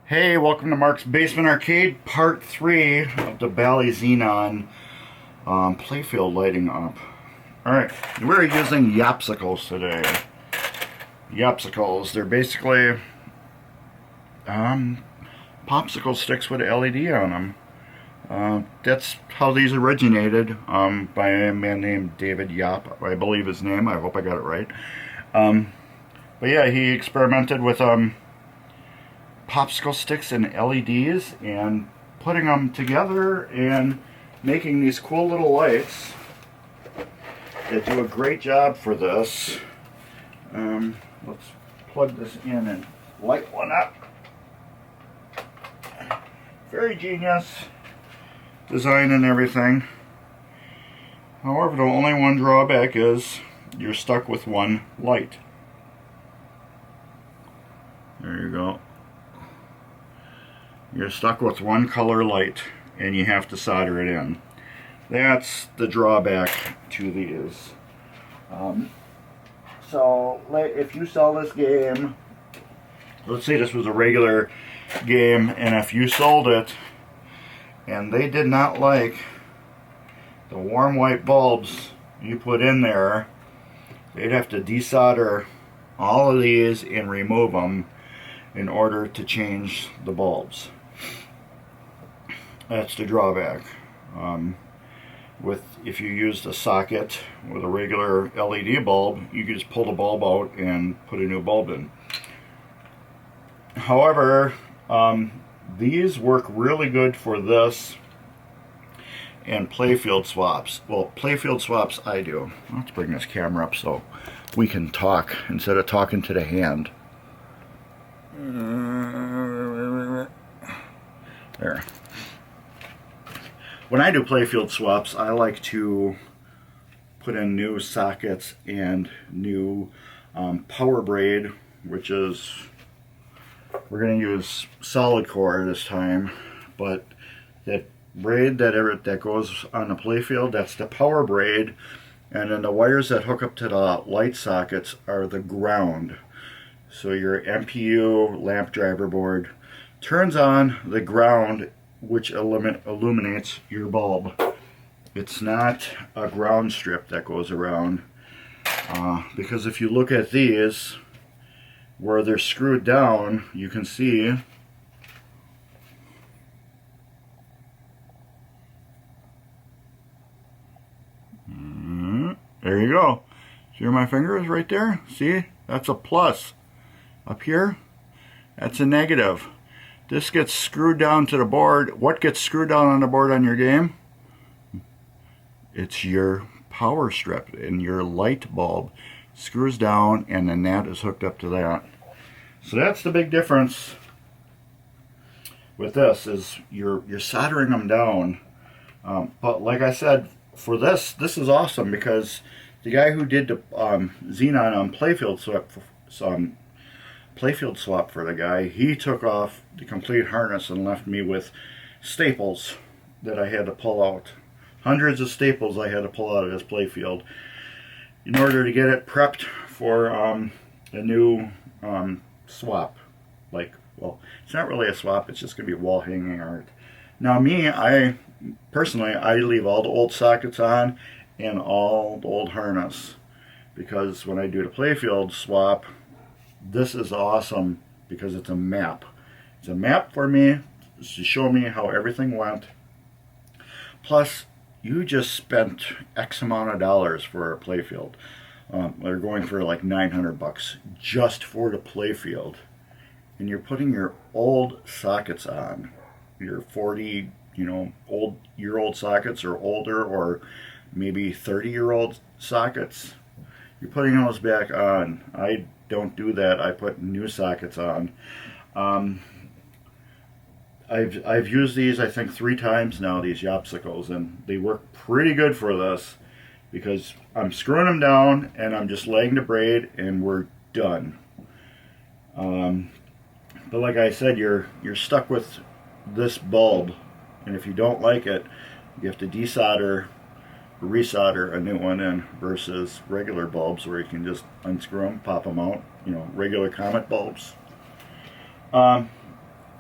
Hey, welcome to Mark's Basement Arcade, part 3 of the Bally Zenon Playfield lighting up. Alright, we're using Yopsicles today. Yopsicles, they're basically popsicle sticks with LED on them. That's how these originated by a man named David Yop, I believe his name. I hope I got it right. But yeah, he experimented with popsicle sticks and LEDs and putting them together and making these cool little lights that do a great job for this. Let's plug this in and light one up. Very genius design and everything. However, the only one drawback is you're stuck with one light. There you go. You're stuck with one color light and you have to solder it in. That's the drawback to these. So if you sell this game, let's say this was a regular game, and if you sold it and they did not like the warm white bulbs you put in there, they'd have to desolder all of these and remove them in order to change the bulbs. That's the drawback. If you used a socket with a regular LED bulb, you could just pull the bulb out and put a new bulb in. However, these work really good for this and Playfield swaps. Well, Playfield swaps I do. Let's bring this camera up so we can talk instead of talking to the hand. There. When I do Playfield swaps, I like to put in new sockets and new power braid, which is, we're going to use solid core this time, but that braid that goes on the Playfield, that's the power braid, and then the wires that hook up to the light sockets are the ground. So your MPU lamp driver board turns on the ground, which illuminates your bulb. It's not a ground strip that goes around, because if you look at these where they're screwed down, you can see there you go. See where my finger is right there? See, that's a plus. Up here, that's a negative. This gets screwed down to the board. What gets screwed down on the board on your game? It's your power strip, and your light bulb screws down, and then that is hooked up to that. So that's the big difference with this, is you're soldering them down. But like I said, for this is awesome, because the guy who did the Zenon on Playfield swap for the guy, he took off the complete harness and left me with staples that I had to pull out. Hundreds of staples I had to pull out of this Playfield in order to get it prepped for a new swap. Well, it's not really a swap, it's just going to be wall hanging art. Now me, I personally leave all the old sockets on and all the old harness, because when I do the Playfield swap, this is awesome because it's a map. It's a map for me to show me how everything went. Plus, you just spent X amount of dollars for a Playfield. They're going for like 900 bucks just for the Playfield. And you're putting your old sockets on. Your 40, year-old sockets or older, or maybe 30-year-old sockets. You're putting those back on. I don't do that. I put new sockets on. I've used these, I think, 3 times now, these Yopsicles, and they work pretty good for this, because I'm screwing them down and I'm just laying the braid and we're done. But like I said, you're stuck with this bulb, and if you don't like it, you have to desolder, resolder a new one in, versus regular bulbs where you can just unscrew them, pop them out, regular Comet bulbs.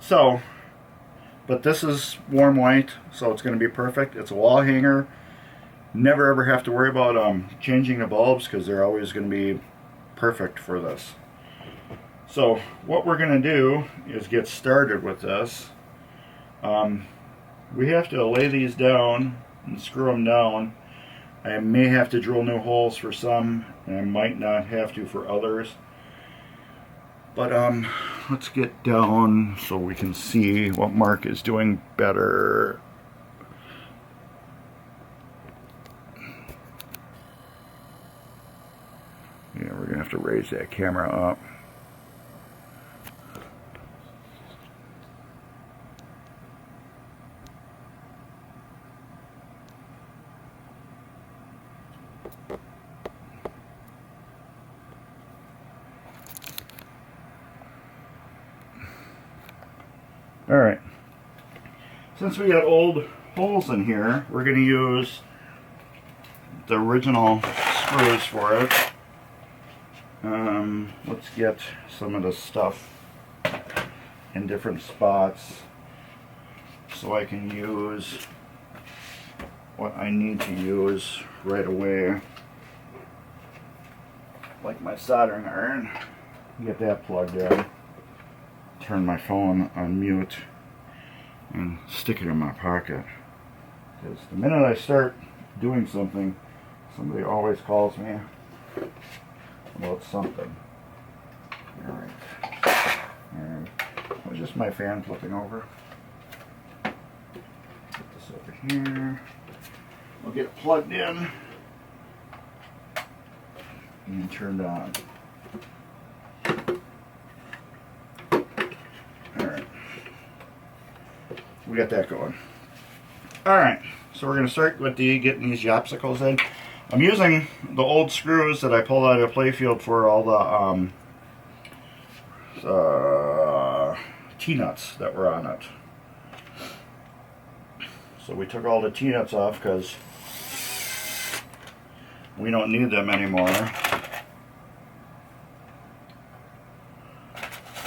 So, but this is warm white, so it's going to be perfect. It's a wall hanger. Never ever have to worry about changing the bulbs because they're always going to be perfect for this. So what we're going to do is get started with this. We have to lay these down and screw them down. I may have to drill new holes for some, and I might not have to for others. But let's get down so we can see what Mark is doing better. Yeah, we're gonna have to raise that camera up. Alright, since we got old holes in here, we're going to use the original screws for it. Let's get some of the stuff in different spots so I can use what I need to use right away. Like my soldering iron. Get that plugged in. Turn my phone on mute and stick it in my pocket, because the minute I start doing something, somebody always calls me about something. Alright. It was just my fan flipping over. Put this over here. We'll get it plugged in and turned on. We got that going. Alright, so we're going to start with getting these yopsicles in. I'm using the old screws that I pulled out of Playfield for all the T-nuts that were on it. So we took all the T-nuts off because we don't need them anymore.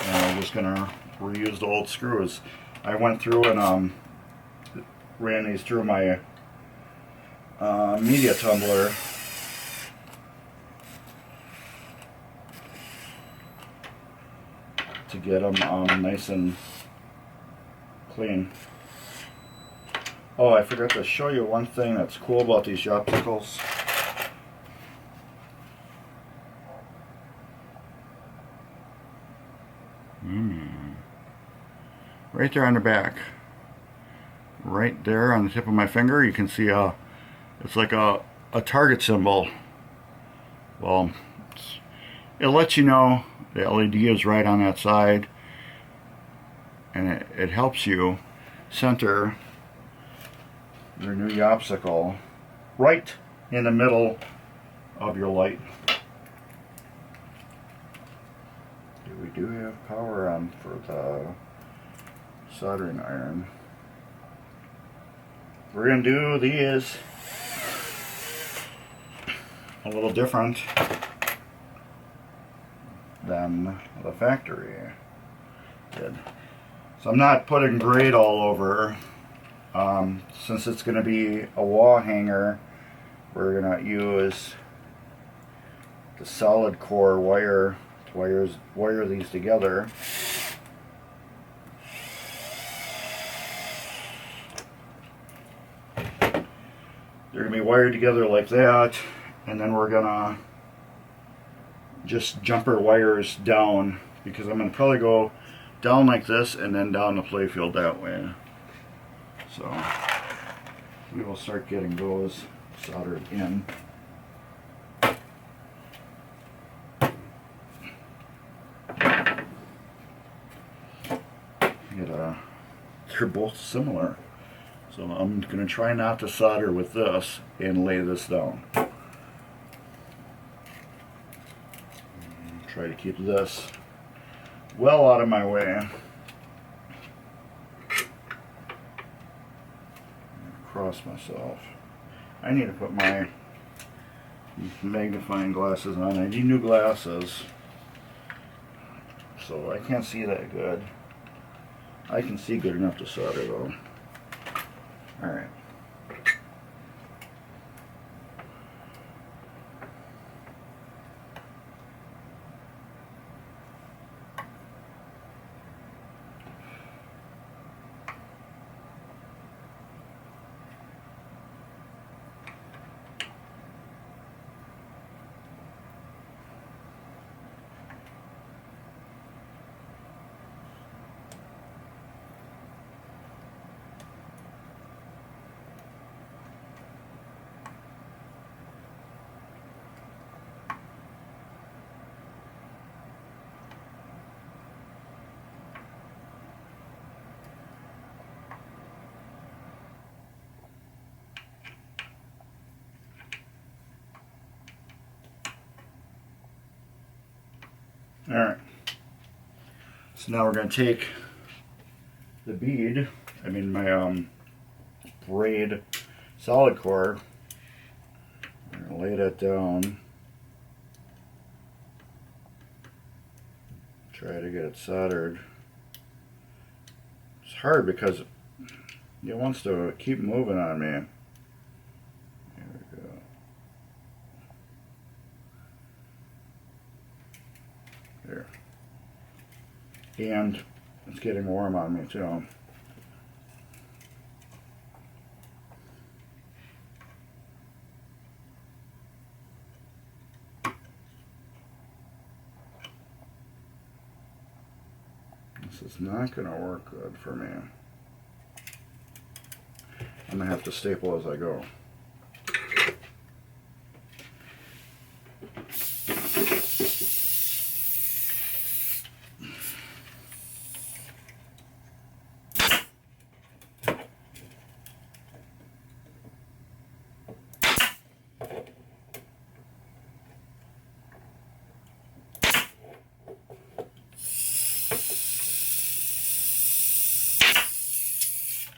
And we're just going to reuse the old screws. I went through and ran these through my media tumbler. To get them nice and clean. Oh, I forgot to show you one thing that's cool about these yopsicles. Right there on the back, right there on the tip of my finger, you can see it's like a target symbol. Well, it lets you know the LED is right on that side, and it helps you center your new yopsicle right in the middle of your light. We do have power on for the soldering iron. We're going to do these a little different than the factory did. So I'm not putting grate all over. Since it's going to be a wall hanger, we're going to use the solid core wire to wire these together. They're going to be wired together like that, and then we're going to just jumper wires down, because I'm going to probably go down like this and then down the Playfield that way. So we will start getting those soldered in. They're both similar. So I'm going to try not to solder with this and lay this down. Try to keep this well out of my way. Cross myself. I need to put my magnifying glasses on. I need new glasses, so I can't see that good. I can see good enough to solder though. Alright. Alright, so now we're going to take the bead, my braid solid core, I'm going to lay that down, try to get it soldered. It's hard because it wants to keep moving on me. There. And it's getting warm on me too. This is not going to work good for me. I'm going to have to staple as I go.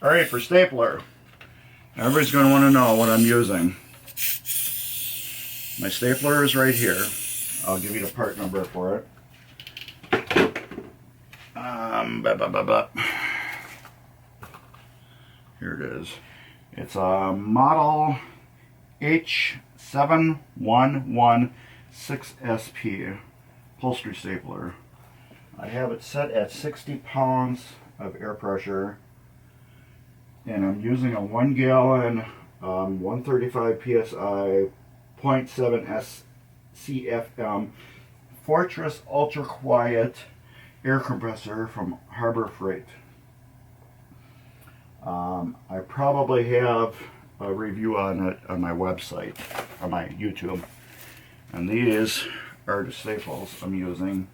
Alright, for stapler, everybody's going to want to know what I'm using. My stapler is right here. I'll give you the part number for it. Here it is. It's a model H7116SP upholstery stapler. I have it set at 60 pounds of air pressure. And I'm using a 1 gallon, 135 psi, 0.7 SCFM Fortress Ultra Quiet air compressor from Harbor Freight. I probably have a review on it on my website, on my YouTube. And these are the staples I'm using.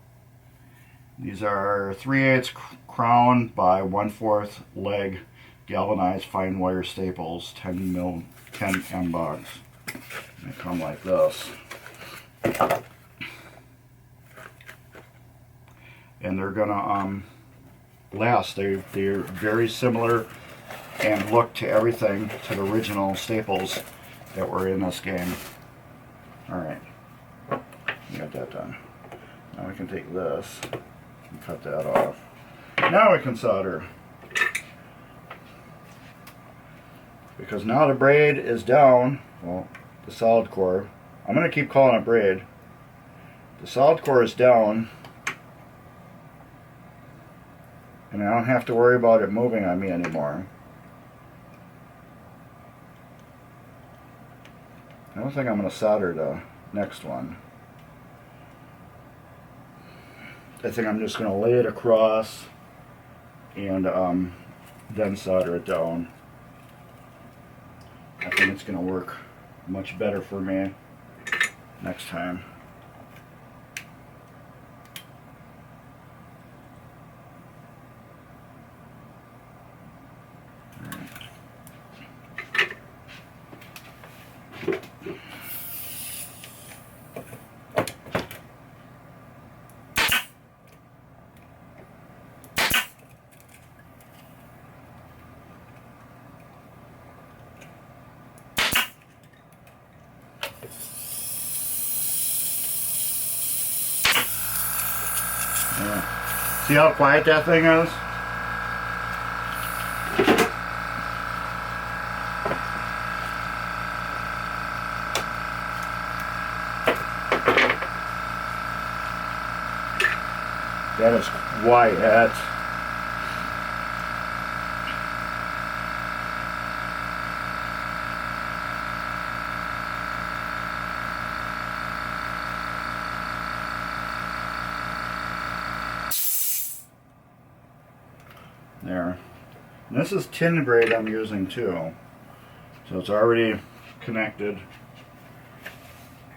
These are 3/8 crown by 1/4 leg galvanized fine wire staples, 10 M box. They come like this. And they're gonna last. They're very similar and look to everything to the original staples that were in this game. Alright, we got that done. Now we can take this and cut that off. Now we can solder. Because now the braid is down, well, the solid core, I'm going to keep calling it braid. The solid core is down, and I don't have to worry about it moving on me anymore. I don't think I'm going to solder the next one. I think I'm just going to lay it across and then solder it down. I think it's going to work much better for me next time. Yeah. See how quiet that thing is? That is quiet. There. And this is tin braid I'm using too. So it's already connected.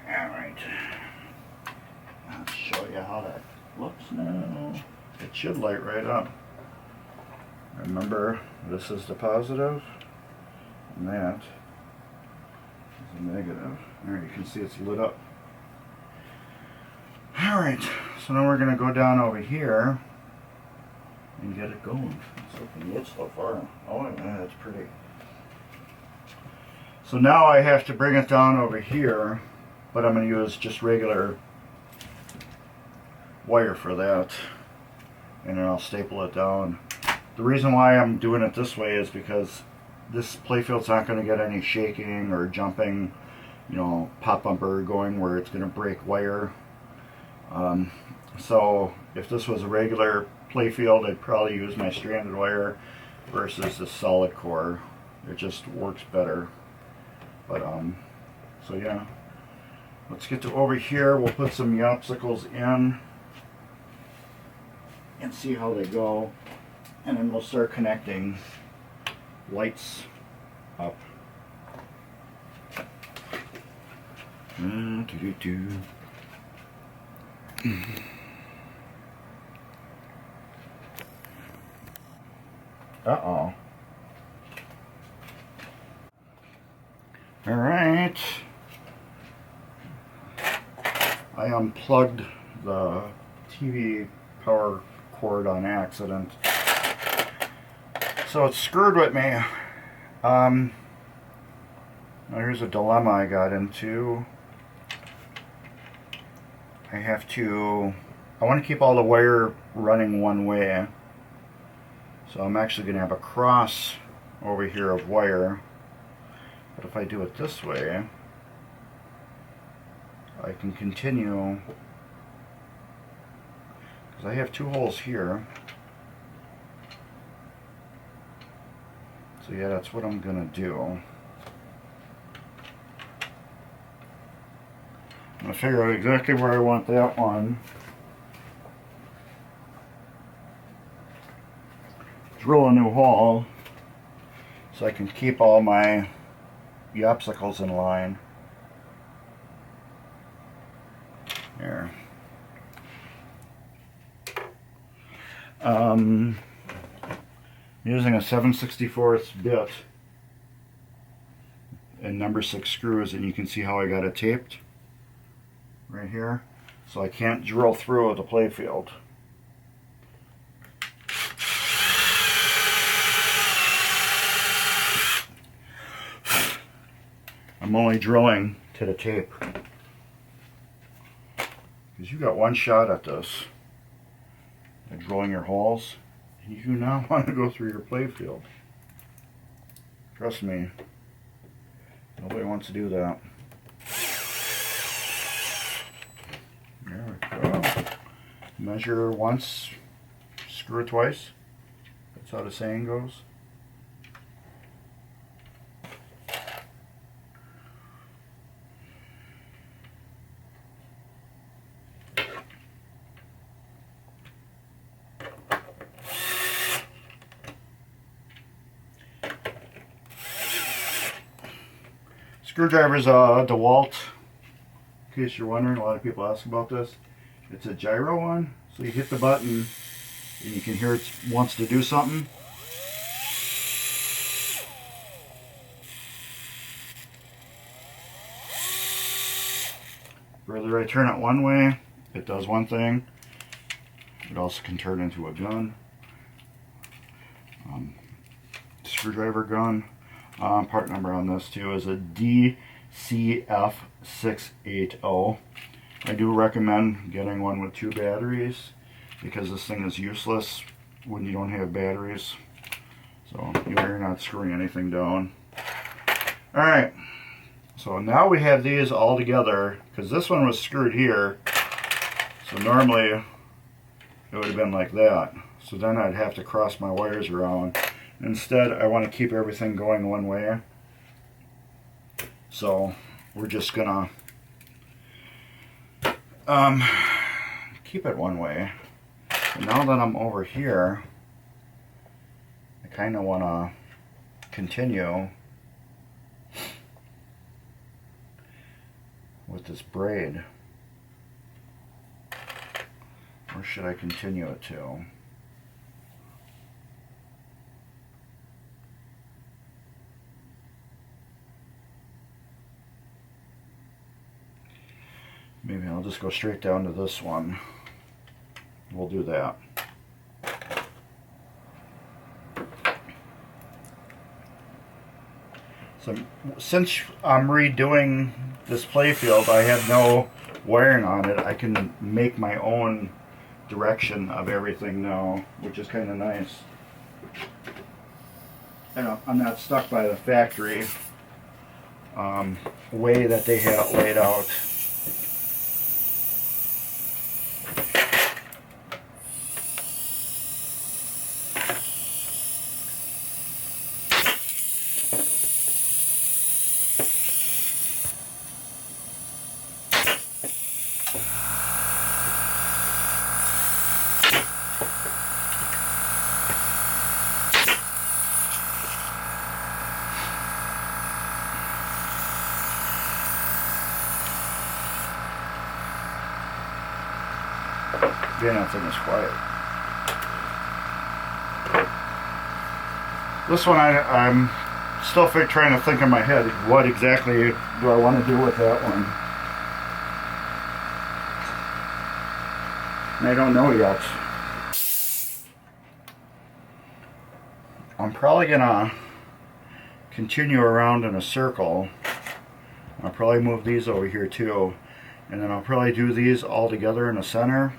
Alright. I'll show you how that looks now. It should light right up. Remember, this is the positive, and that is the negative. Alright, you can see it's lit up. Alright, so now we're going to go down over here and get it going. It's looking good so far. Oh yeah, that's pretty. So now I have to bring it down over here, but I'm going to use just regular wire for that, and then I'll staple it down. The reason why I'm doing it this way is because this playfield's not going to get any shaking or jumping, you know, pop bumper going where it's going to break wire. So if this was a regular playfield, I'd probably use my stranded wire versus the solid core. It just works better. But so yeah, let's get to over here. We'll put some yopsicles in and see how they go, and then we'll start connecting lights up. Uh-oh. Alright. I unplugged the TV power cord on accident, so it's screwed with me. Now here's a dilemma I got into. I want to keep all the wire running one way, so I'm actually going to have a cross over here of wire. But if I do it this way, I can continue, because I have two holes here. So yeah, that's what I'm going to do. I'm going to figure out exactly where I want that one. Drill a new hole so I can keep all my yopsicles in line. There. Using a 7/64 bit and number 6 screws, and you can see how I got it taped right here, so I can't drill through the playfield. I'm only drilling to the tape, because you got one shot at this, at drilling your holes, and you do not want to go through your playfield. Trust me, nobody wants to do that. There we go. Measure once, screw twice. That's how the saying goes. Screwdriver's a DeWalt, in case you're wondering. A lot of people ask about this. It's a gyro one, so you hit the button and you can hear it wants to do something. Whether I turn it one way, it does one thing. It also can turn into a gun. Screwdriver gun. Part number on this too is a DCF680. I do recommend getting one with 2 batteries, because this thing is useless when you don't have batteries. So you're not screwing anything down. Alright, so now we have these all together, because this one was screwed here. So normally it would have been like that. So then I'd have to cross my wires around. Instead, I want to keep everything going one way. So we're just gonna keep it one way. And now that I'm over here, I kind of want to continue with this braid. Where should I continue it to? Maybe I'll just go straight down to this one. We'll do that. So since I'm redoing this playfield, I have no wiring on it. I can make my own direction of everything now, which is kind of nice. And I'm not stuck by the factory way that they had it laid out. Yeah, everything is quiet. This one I'm still trying to think in my head, what exactly do I want to do with that one? And I don't know yet. I'm probably gonna continue around in a circle. I'll probably move these over here too. And then I'll probably do these all together in the center,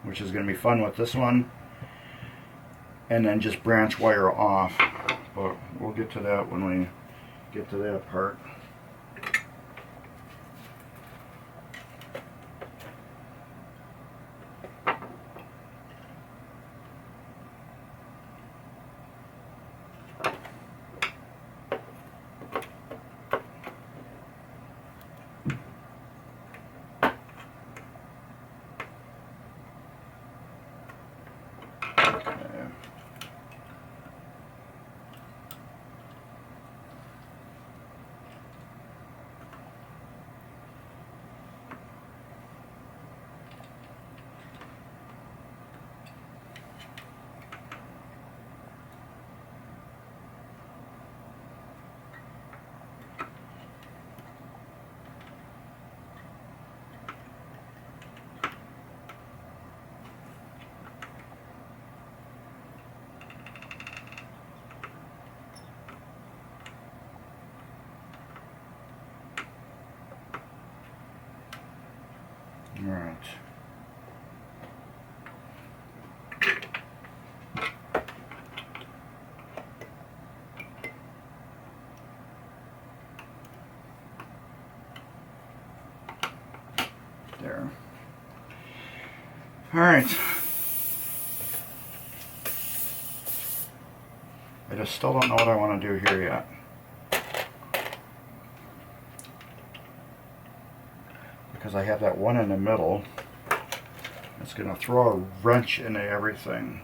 which is going to be fun with this one, and then just branch wire off, but we'll get to that when we get to that part. All right. There. All right. I just still don't know what I want to do here yet. Because I have that one in the middle. It's going to throw a wrench into everything.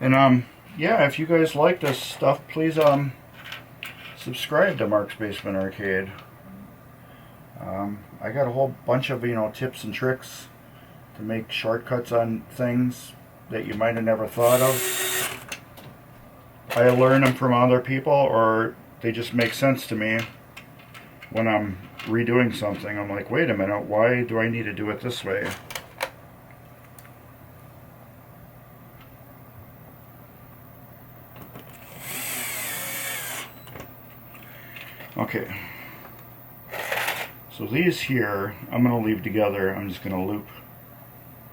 And yeah, if you guys like this stuff, please subscribe to Mark's Basement Arcade. I got a whole bunch of tips and tricks to make shortcuts on things that you might have never thought of. I learn them from other people, or they just make sense to me when I'm redoing something. I'm like, wait a minute, why do I need to do it this way? Okay, so these here, I'm going to leave together. I'm just going to loop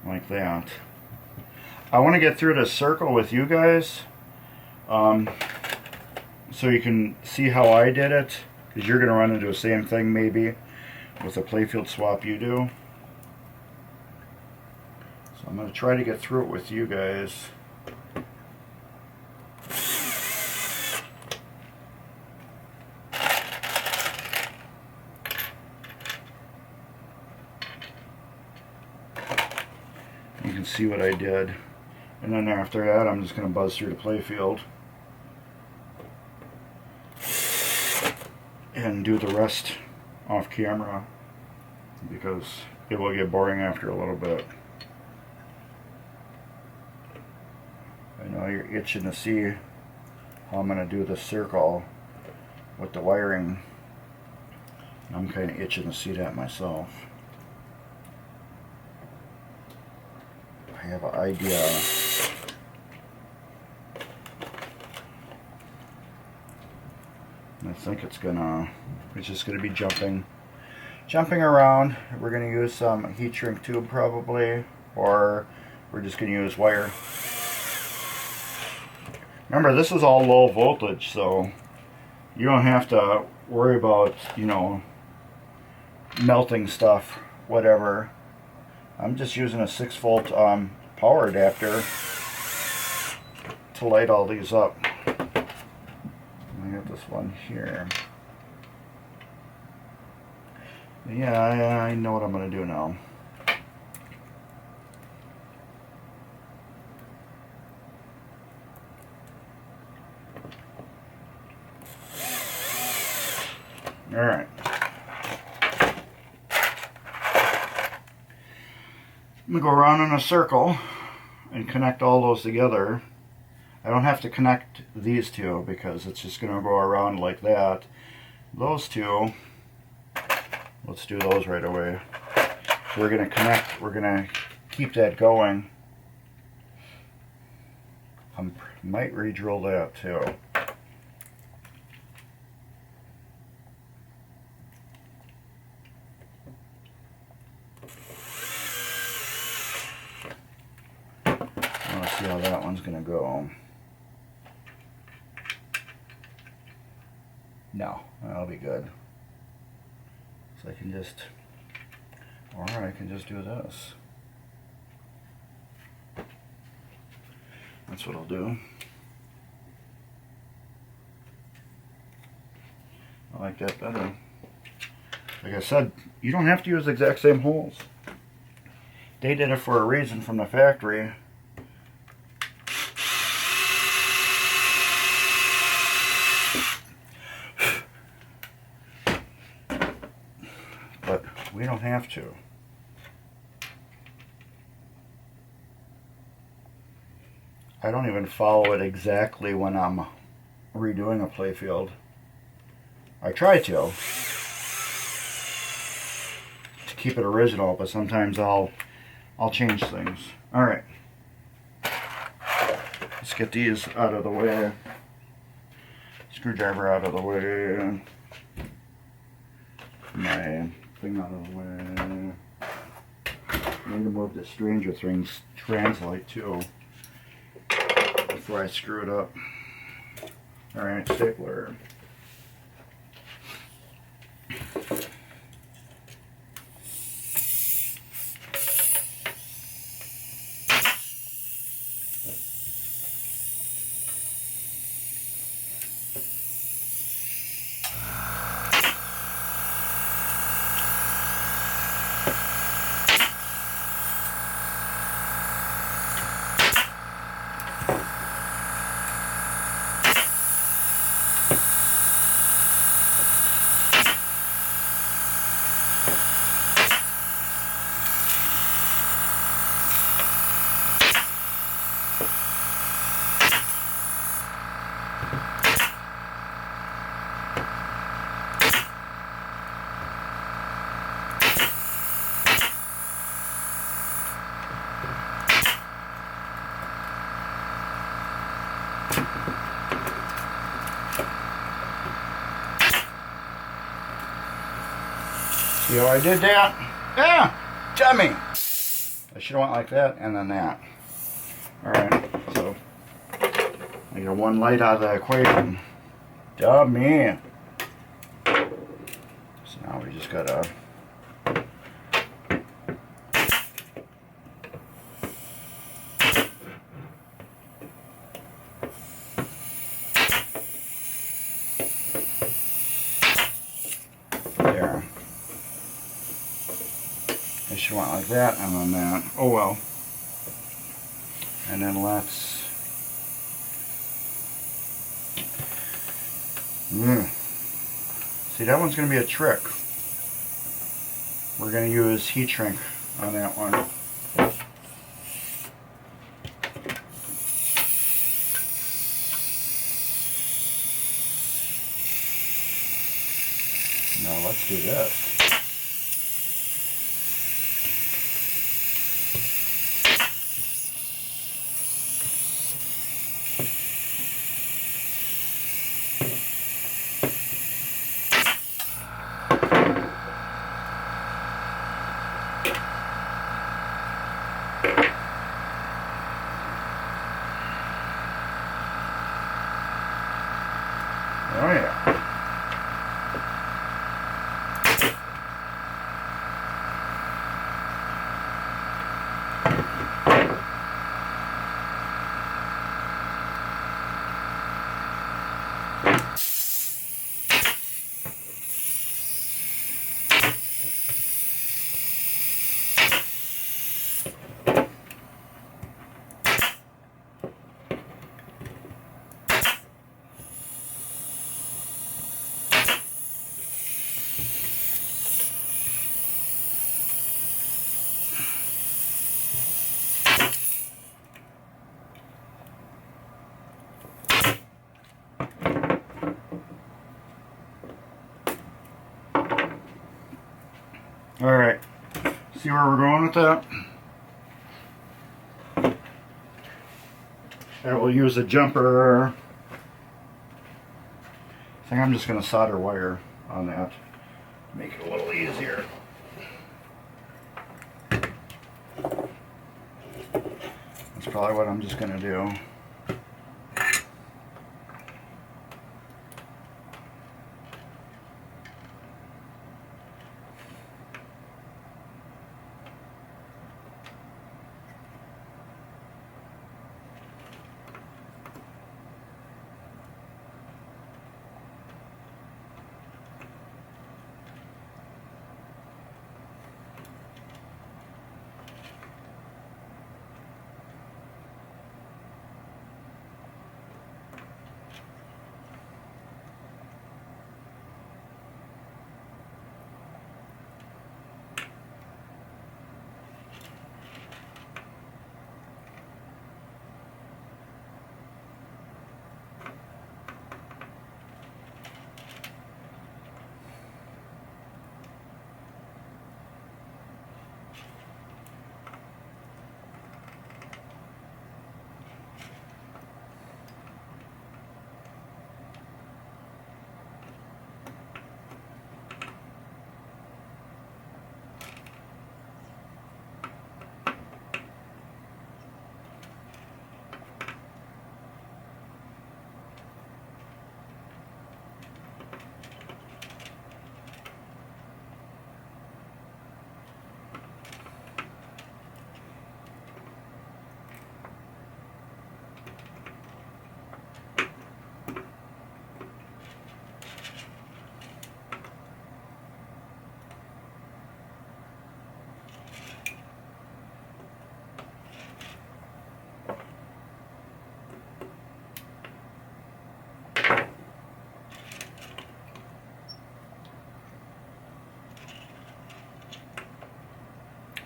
like that. I want to get through this circle with you guys, so you can see how I did it because you're going to run into the same thing maybe with a Playfield swap you do. So I'm going to try to get through it with you guys. You can see what I did. And then after that, I'm just going to buzz through the Playfield and do the rest off camera, because it will get boring after a little bit. I know you're itching to see how I'm going to do the circle with the wiring. I'm kind of itching to see that myself. I have an idea. I think it's just gonna be jumping around. We're gonna use some heat shrink tube probably, or we're just gonna use wire. Remember, this is all low voltage, so you don't have to worry about, you know, melting stuff, whatever. I'm just using a 6-volt power adapter to light all these up. I got this one here. Yeah, I know what I'm going to do now. Alright. I'm going to go around in a circle and connect all those together. I don't have to connect these two because it's just going to go around like that. Those two, let's do those right away. So we're going to connect, we're going to keep that going. I might re-drill that too. Let's see how that one's going to go. No, that'll be good. So I can just, or I can just do this. That's what I'll do. I like that better. Like I said, you don't have to use the exact same holes. They did it for a reason from the factory. But we don't have to. I don't even follow it exactly when I'm redoing a Playfield. I try to keep it original, but sometimes I'll change things. Alright. Let's get these out of the way. Screwdriver out of the way. My thing out of the way. I need to move the Stranger Things translate too before I screw it up. Alright, stapler. See how I did that? Yeah! Dummy! I should have went like that and then that. Alright, so I get one light out of the equation. Dummy! Now we just gotta there. I should want like that and then that. Oh well. And then let's see, that one's going to be a trick. We're going to use heat shrink on that one. Now let's do this. Oh yeah. Alright, see where we're going with that? And we'll use a jumper. I think I'm just going to solder wire on that to make it a little easier. That's probably what I'm just going to do.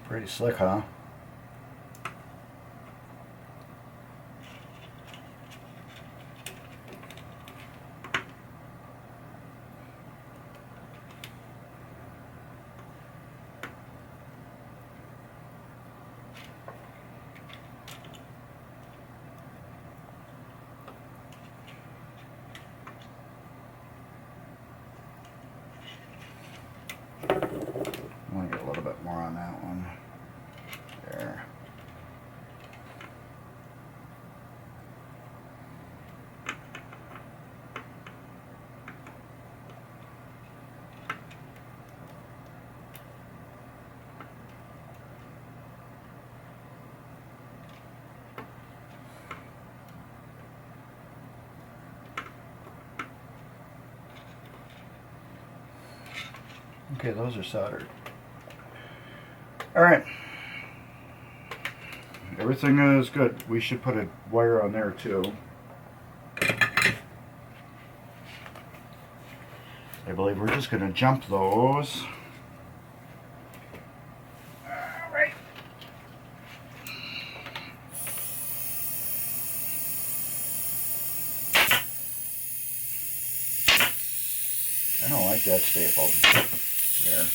Pretty slick, huh? I want to get a little bit more on that one. There. Okay, those are soldered. Alright. Everything is good. We should put a wire on there too. I believe we're just going to jump those. Alright. I don't like that stapled. There.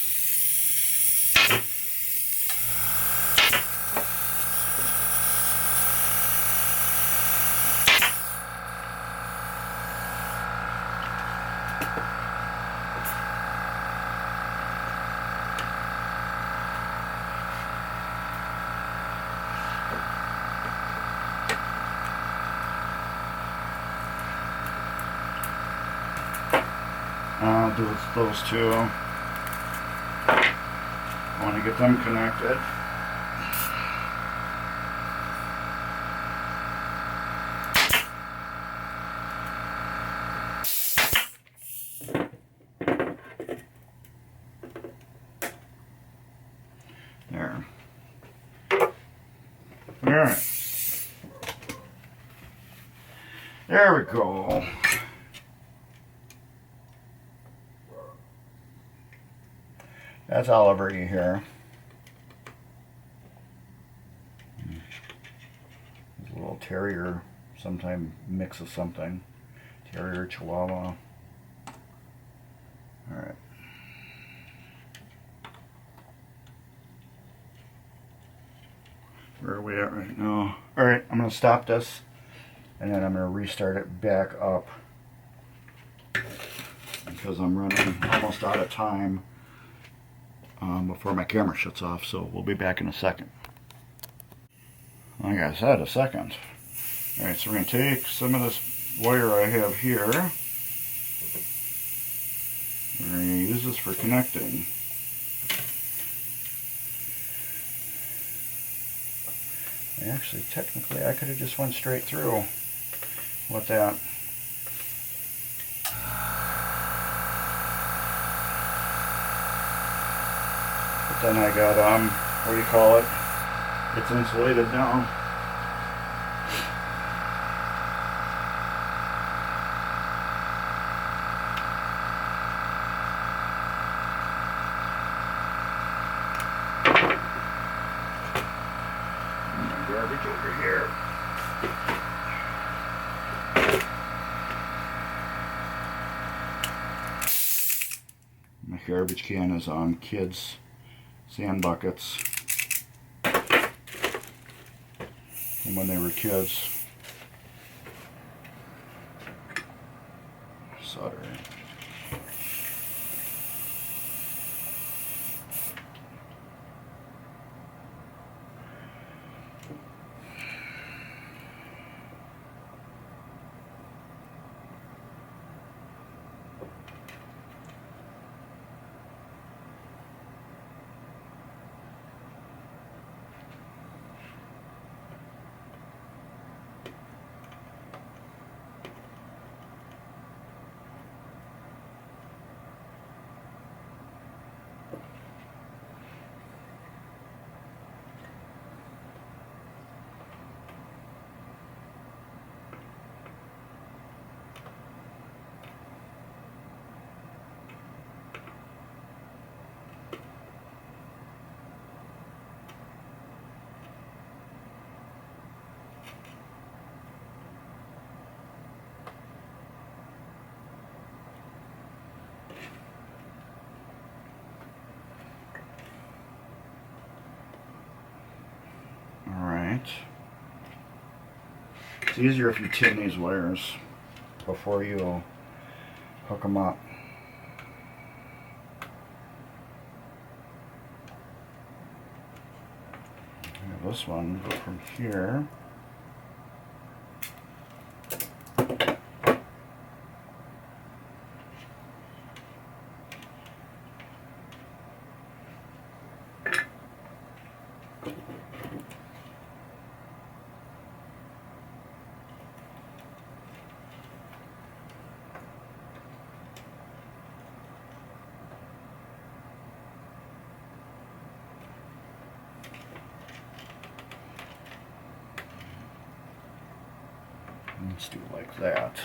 I'll do those two. I want to get them connected. There. Alright. There we go. That's Oliver here. He's a little terrier, sometime mix of something. Terrier, Chihuahua. Alright. Where are we at right now? Alright, I'm going to stop this and then I'm going to restart it back up because I'm running almost out of time before my camera shuts off, so we'll be back in a second. Like I said, a second. Alright, so we're going to take some of this wire I have here. We're going to use this for connecting. Actually, technically, I could have just went straight through with that. But then I got, what do you call it? It's insulated now. Garbage over here. My garbage can is on kids' sand buckets from when they were kids. Solder. It's easier if you tin these wires before you hook them up. This one go from here. Let's do it like that.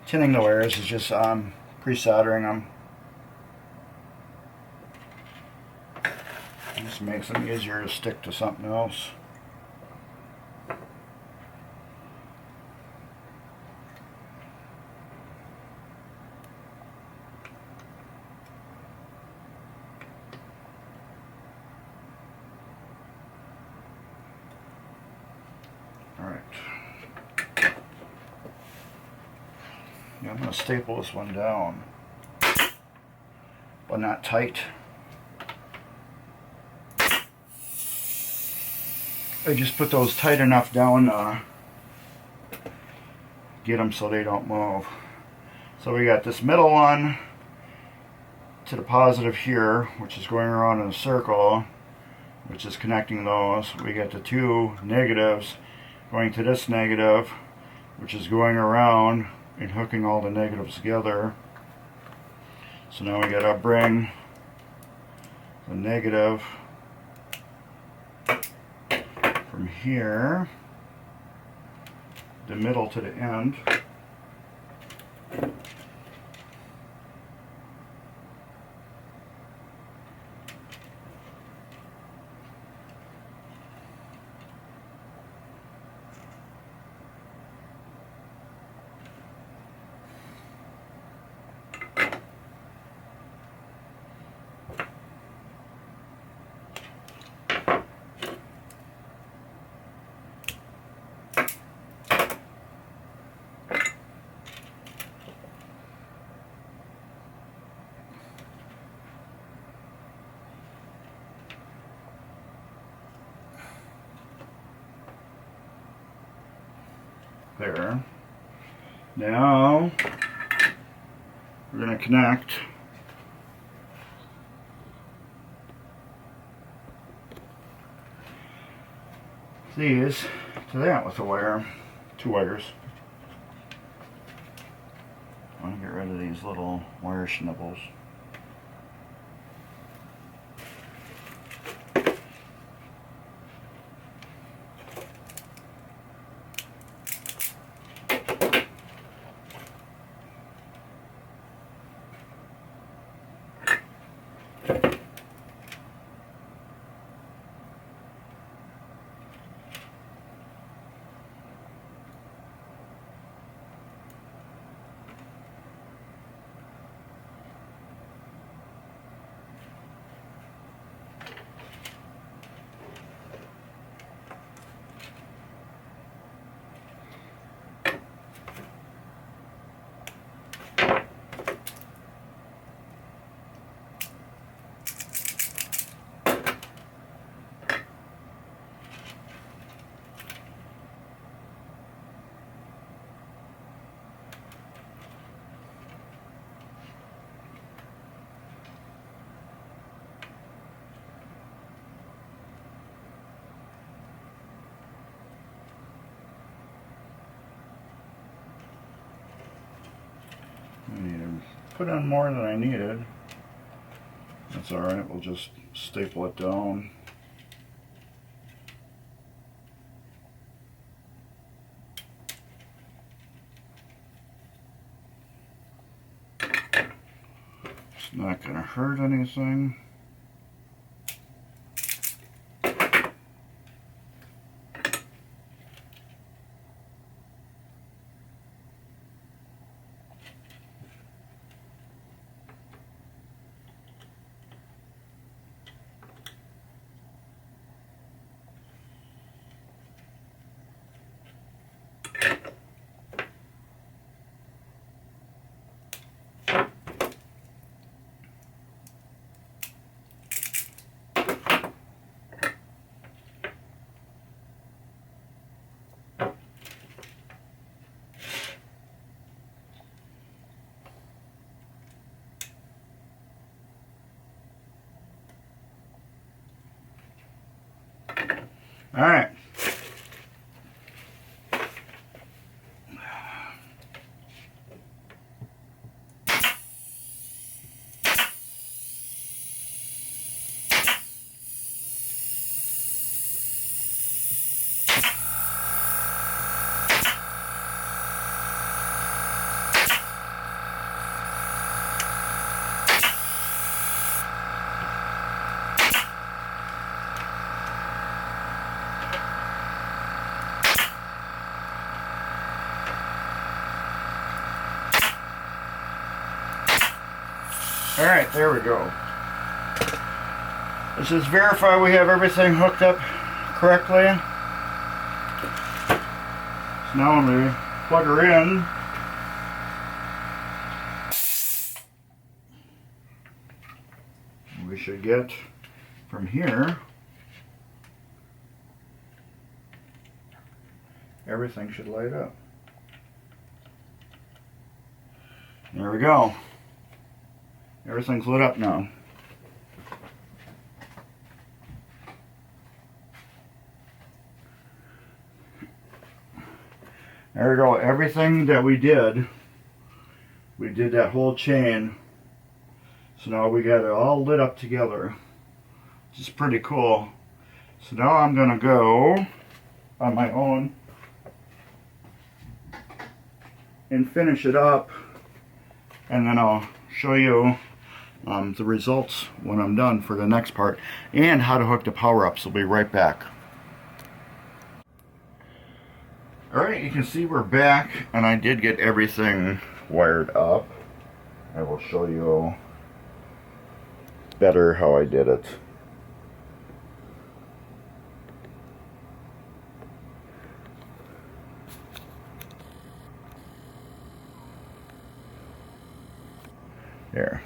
Tinning the wires is just pre-soldering them. Just makes them easier to stick to something else. Alright. Yeah, I'm going to staple this one down, but not tight. I just put those tight enough down, get them so they don't move. So we got this middle one to the positive here, which is going around in a circle, which is connecting those. We got the two negatives going to this negative, which is going around and hooking all the negatives together. So now we gotta bring the negative from here, the middle to the end. There. Now we're going to connect these to that with a wire, two wires. I want to get rid of these little wire schnibbles. I need to put on more than I needed. That's alright, we'll just staple it down. It's not going to hurt anything. Alright. Alright, there we go. Let's just verify we have everything hooked up correctly. So now when we plug her in, we should get from here, everything should light up. There we go. Everything's lit up now. There we go. Everything that we did that whole chain. So now we got it all lit up together, which is pretty cool. So now I'm going to go on my own and finish it up, and then I'll show you the results when I'm done for the next part, and how to hook the power up. So we'll be right back. Alright, you can see we're back, and I did get everything wired up. I will show you better how I did it. There.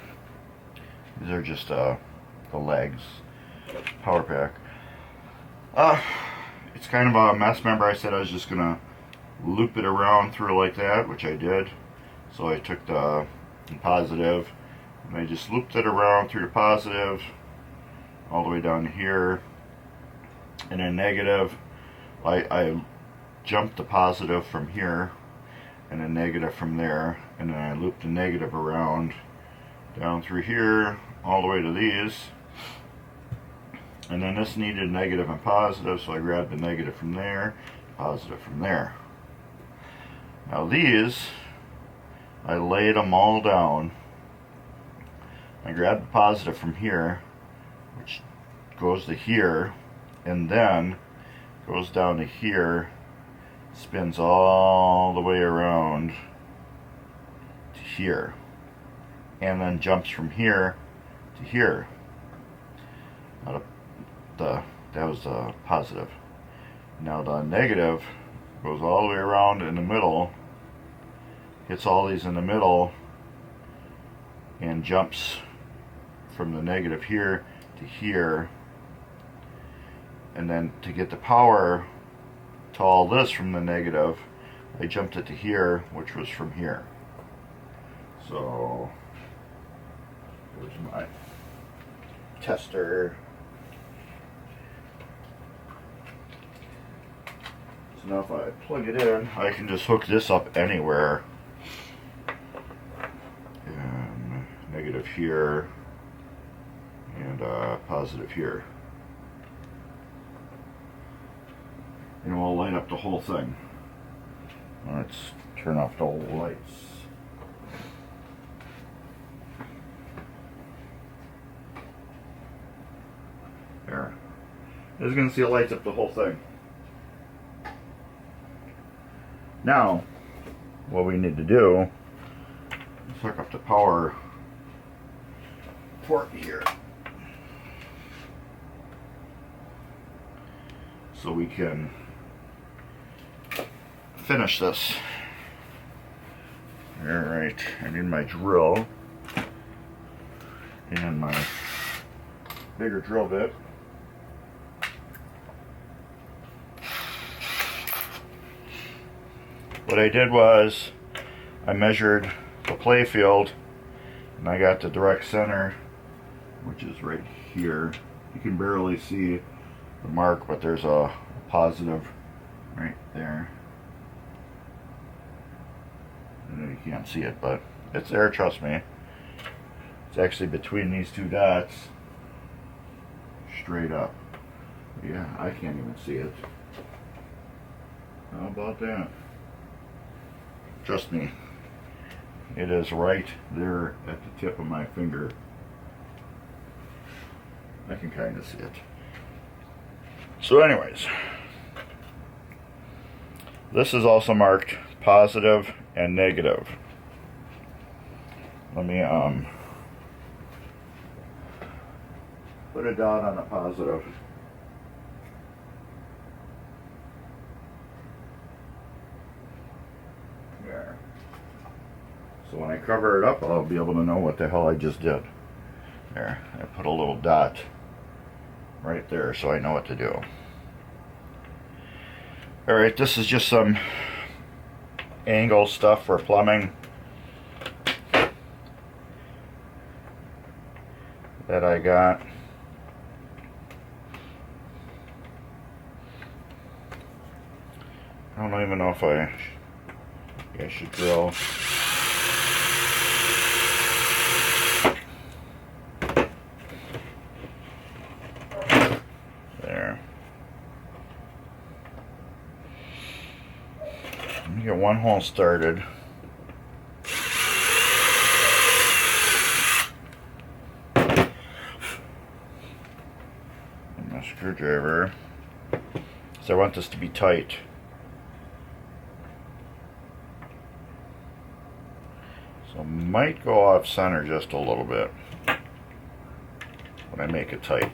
These are just the legs, power pack. It's kind of a mess. Remember I said I was just gonna loop it around through like that, which I did. So I took the positive and I just looped it around through the positive all the way down to here, and then negative. I jumped the positive from here and a negative from there, and then I looped the negative around down through here all the way to these, and then this needed negative and positive, so I grabbed the negative from there, positive from there. Now these, I laid them all down. I grabbed the positive from here, which goes to here, and then goes down to here, spins all the way around to here, and then jumps from here to here. Now that was the positive. Now the negative goes all the way around in the middle, hits all these in the middle, and jumps from the negative here to here. And then to get the power to all this from the negative, I jumped it to here, which was from here. So there's my tester. So now if I plug it in, I can just hook this up anywhere. And negative here, and positive here. And we'll light up the whole thing. Let's turn off the lights. There. As you can see, it lights up the whole thing. Now, what we need to do is hook up the power port here, so we can finish this. Alright, I need my drill and my bigger drill bit. What I did was I measured the Playfield, and I got the direct center, which is right here. You can barely see the mark, but there's a positive right there. I know you can't see it, but it's there, trust me. It's actually between these two dots, straight up. Yeah, I can't even see it. How about that? Trust me, it is right there at the tip of my finger. I can kind of see it. So anyways, this is also marked positive and negative. Let me put a dot on the positive. There. So when I cover it up, I'll be able to know what the hell I just did. There, I put a little dot right there so I know what to do. Alright, this is just some angle stuff for plumbing that I got. I don't even know if I should drill. There. Let me get one hole started. And my screwdriver. So I want this to be tight. So might go off center just a little bit when I make it tight.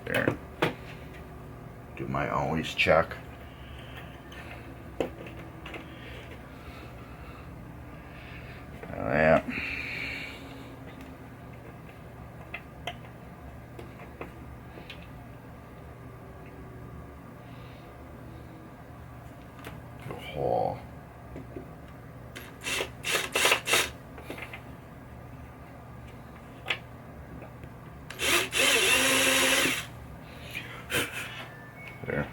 There. Do my always check. That. The hole. There.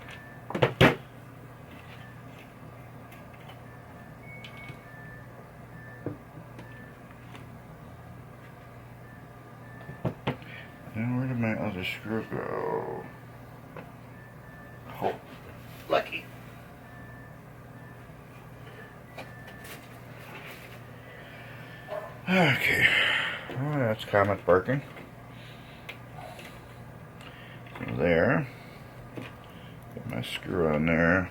And where did my other screw go? Oh, lucky. Okay. Oh, that's Comet barking. So there. Get my screw on there.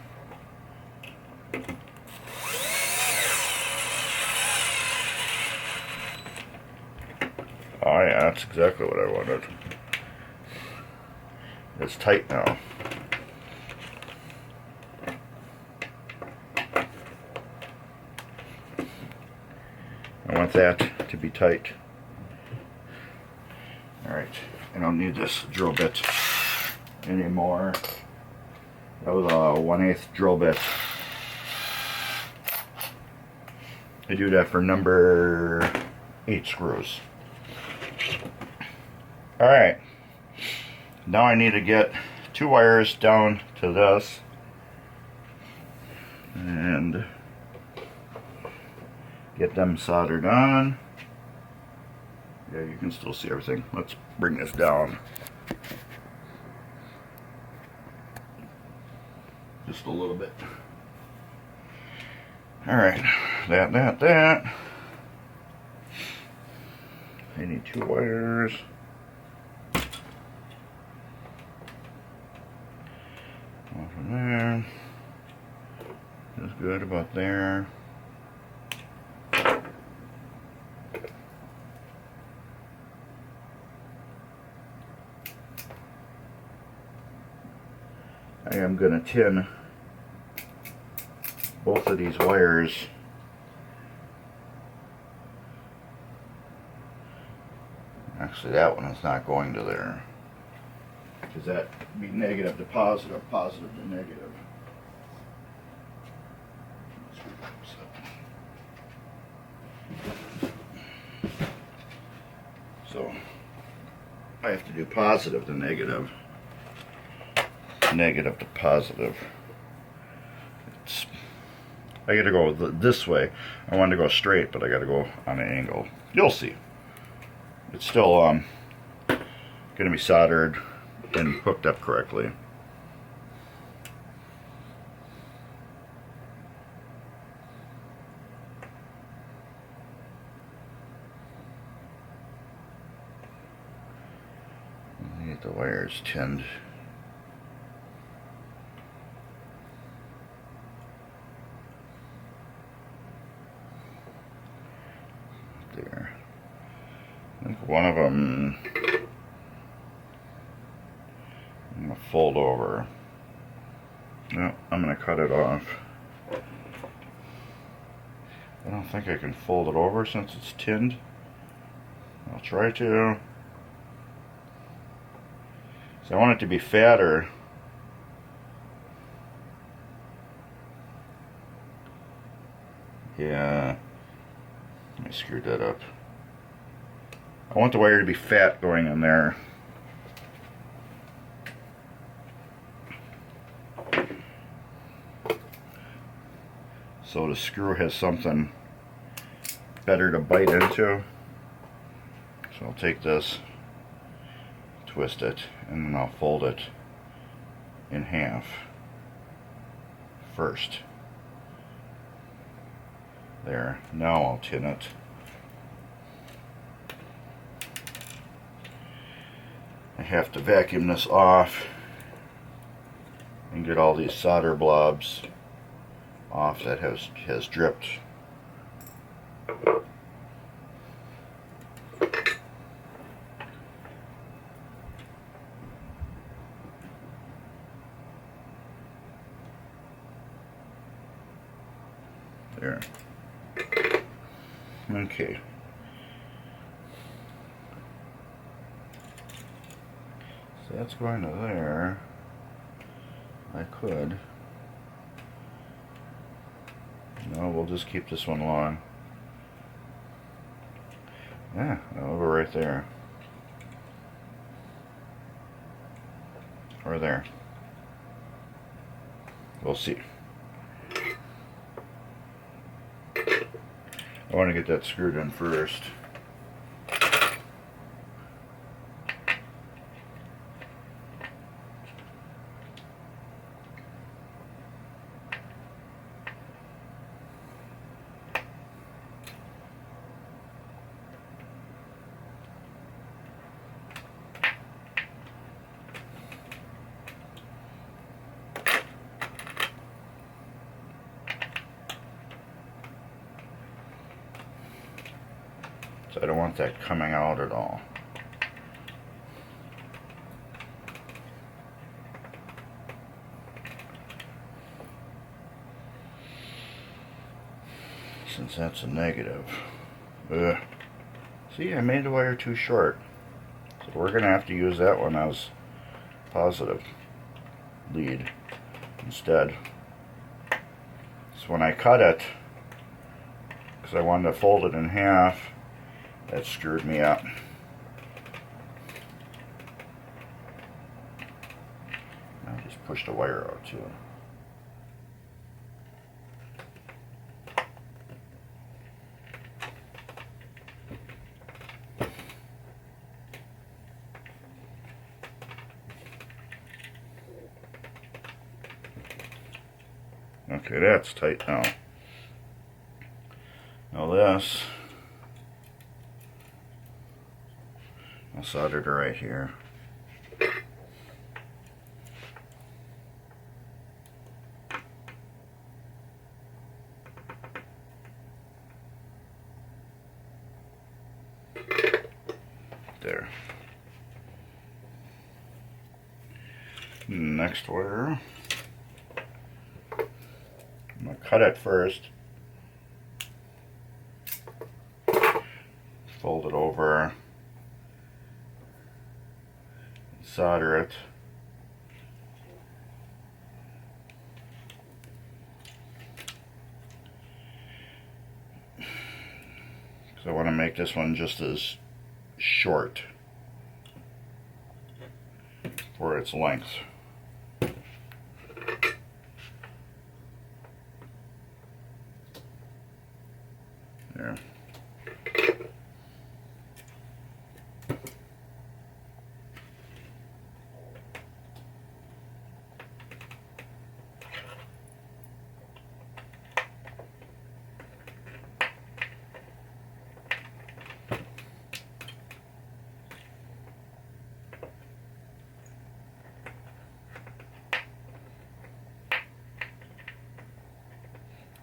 Oh yeah, that's exactly what I wanted. It's tight now. I want that to be tight. Alright, I don't need this drill bit anymore. That was a 1/8 drill bit. I do that for number 8 screws. Alright, now I need to get 2 wires down to this and get them soldered on. Yeah, you can still see everything. Let's bring this down just a little bit. Alright, that. I need 2 wires. One from there. That's good about there. I am going to tin both of these wires. Actually, that one is not going to there, because that would be negative to positive, positive to negative. do positive to negative. Negative to positive. I gotta go this way. I wanted to go straight, but I gotta go on an angle. You'll see. It's still gonna be soldered and hooked up correctly. Get the wires tinned. There. I think one of them I'm going to fold over. No, I'm going to cut it off. I don't think I can fold it over since it's tinned. I'll try to. So I want it to be fatter. Yeah, I screwed that up. I want the wire to be fat going in there. So the screw has something better to bite into. So I'll take this, twist it, and then I'll fold it in half first. There. Now I'll tin it. I have to vacuum this off and get all these solder blobs off that has dripped. There. Okay. So that's going to there. I could. No, we'll just keep this one long. Yeah, that'll go right there. Or there. We'll see. I want to get that screwed in first. So I don't want that coming out at all. Since that's a negative. Ugh. See, I made the wire too short. So we're going to have to use that one as positive lead instead. So when I cut it, because I wanted to fold it in half, that screwed me up. I just pushed the wire out too. Okay, that's tight now. Now this, I'll solder it right here. There. Next wire. I'm going to cut it first. Fold it over. Solder it. So I want to make this one just as short. for its length. There.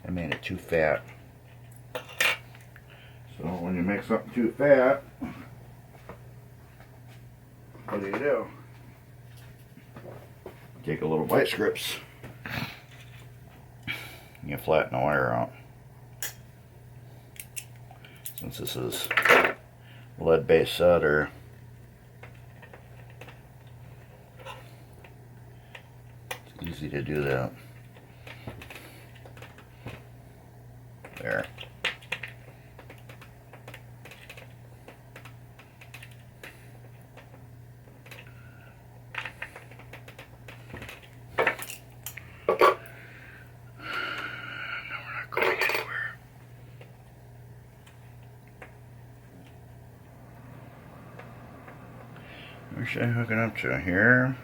I made it too fat. So when you make something too fat, what do? Take a little vice grips. You flatten the wire out. Since this is lead-based solder, it's easy to do that. There. Where should I hook it up to? Here?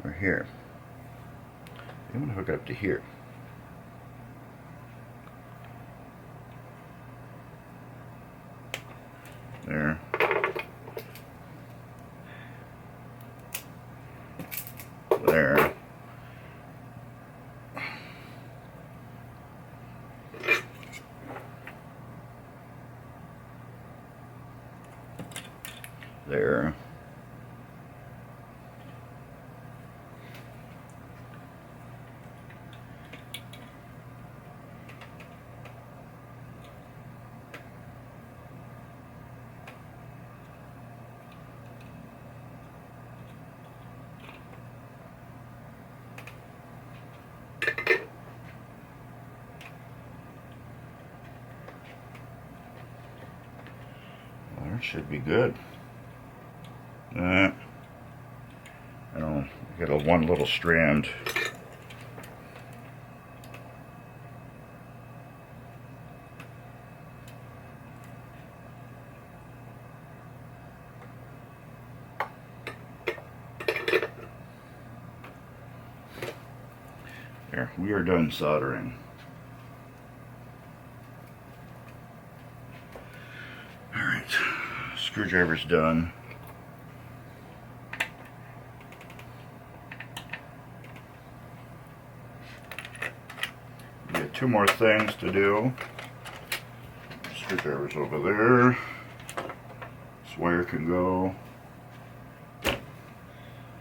Or here? I'm going to hook it up to here. There. There. There. Well, it should be good. I don't get a one little strand. There, we are done soldering. Alright, screwdriver's done. We got two more things to do. Screwdriver's over there. This wire can go.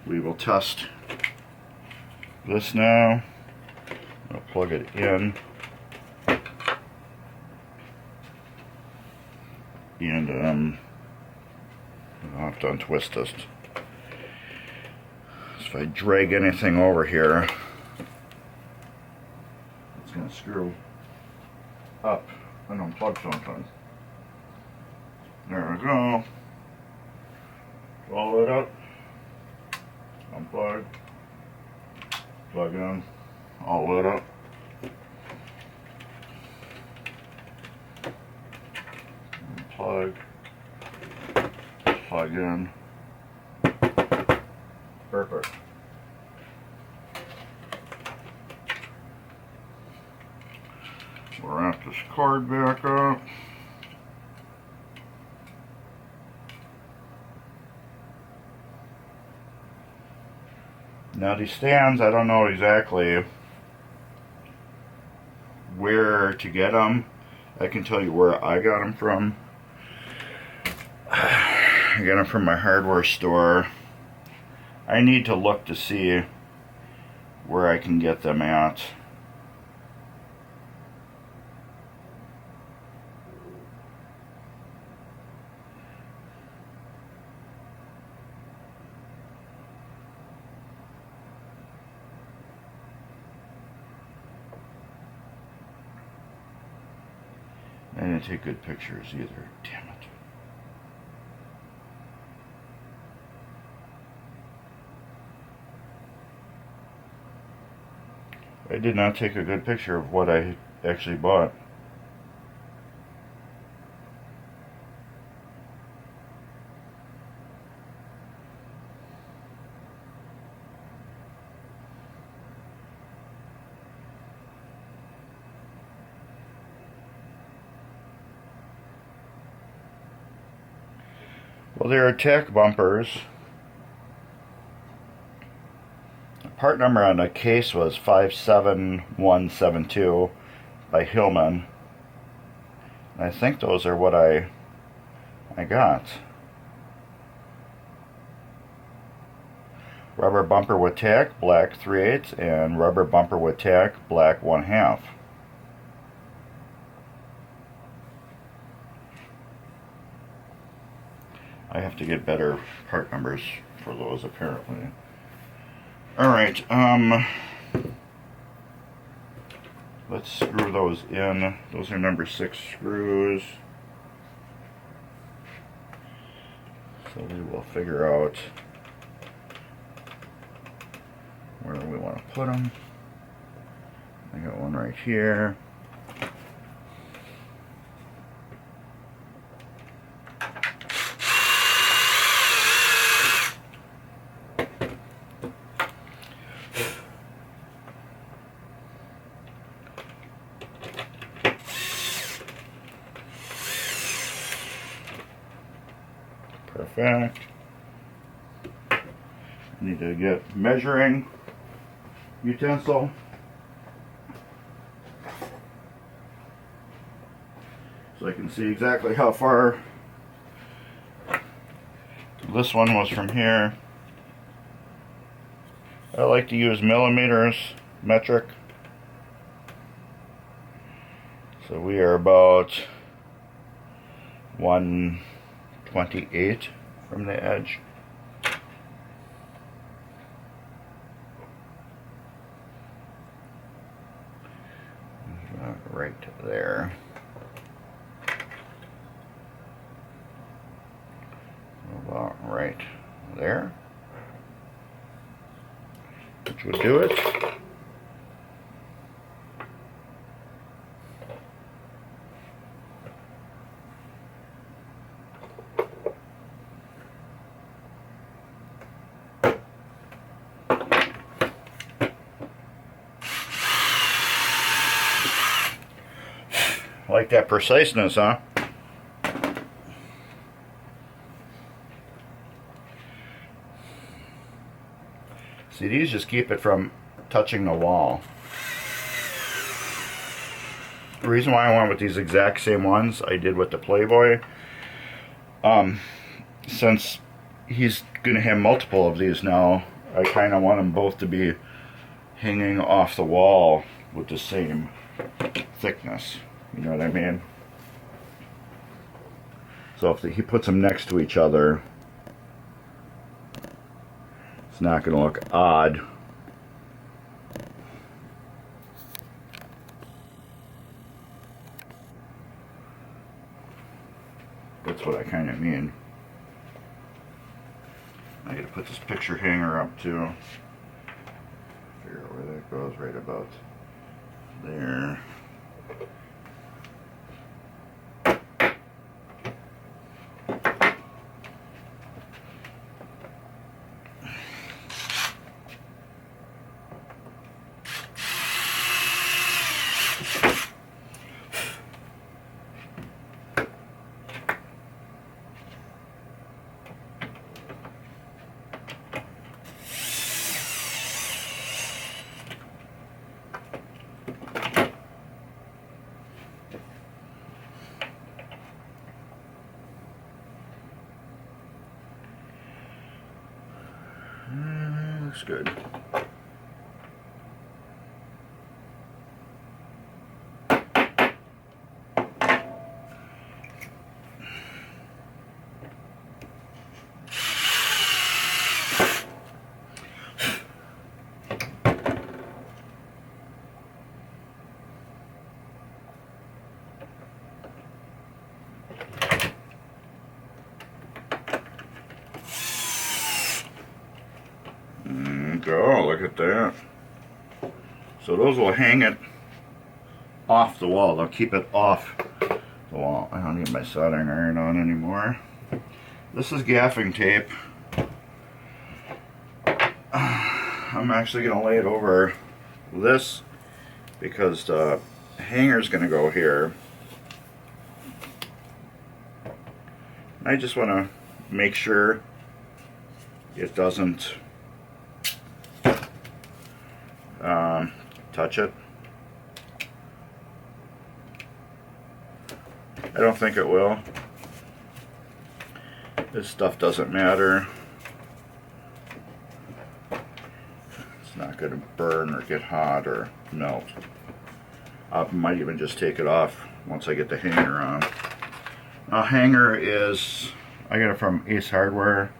We will test this now. I'll plug it in. And I'll have to untwist this. So if I drag anything over here, it's going to screw up and unplug something. There we go. Follow it up. Unplug. Plug in. All lit up. Plug. Plug in. Perfect. We'll wrap this cord back up. Now these stands, I don't know exactly where to get them. I can tell you where I got them from. I got them from my hardware store. I need to look to see where I can get them at. I didn't take good pictures either. Damn it. I did not take a good picture of what I actually bought. Well, they're attack bumpers. The part number on the case was 57172 by Hillman. And I think those are what I got. Rubber bumper with tack, black 3/8, and rubber bumper with tack, black 1/2. I have to get better part numbers for those, apparently. Alright, let's screw those in. Those are number 6 screws. So we will figure out where we want to put them. I got one right here. Perfect. Need to get measuring utensil. So I can see exactly how far this one was from here. I like to use millimeters, metric. So we are about 128 from the edge. Right there. About right there. Which would do it. Like that preciseness, huh? See, these just keep it from touching the wall. The reason why I went with these exact same ones I did with the Playboy, since he's gonna have multiple of these now, I kind of want them both to be hanging off the wall with the same thickness. You know what I mean? So if he puts them next to each other, it's not going to look odd. That's what I kind of mean. I got to put this picture hanger up too. Figure out where that goes, right about there. Looks good. Go, look at that. So those will hang it off the wall. They'll keep it off the wall. I don't need my soldering iron on anymore. This is gaffing tape. I'm actually going to lay it over this because the hanger's going to go here. I just want to make sure it doesn't touch it. I don't think it will. This stuff doesn't matter. It's not going to burn or get hot or melt. I might even just take it off once I get the hanger on. A hanger is, I got it from Ace Hardware.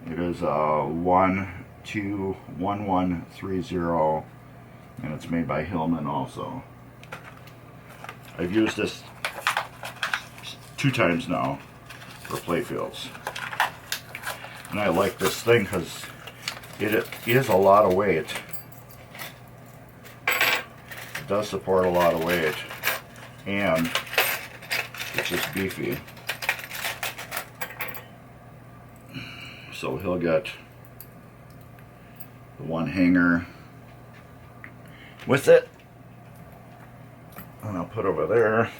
It is a 121130, and it's made by Hillman also. I've used this 2 times now for Playfields, and I like this thing because it is a lot of weight. It does support a lot of weight, and it's just beefy. So he'll get the one hanger with it, and I'll put over there.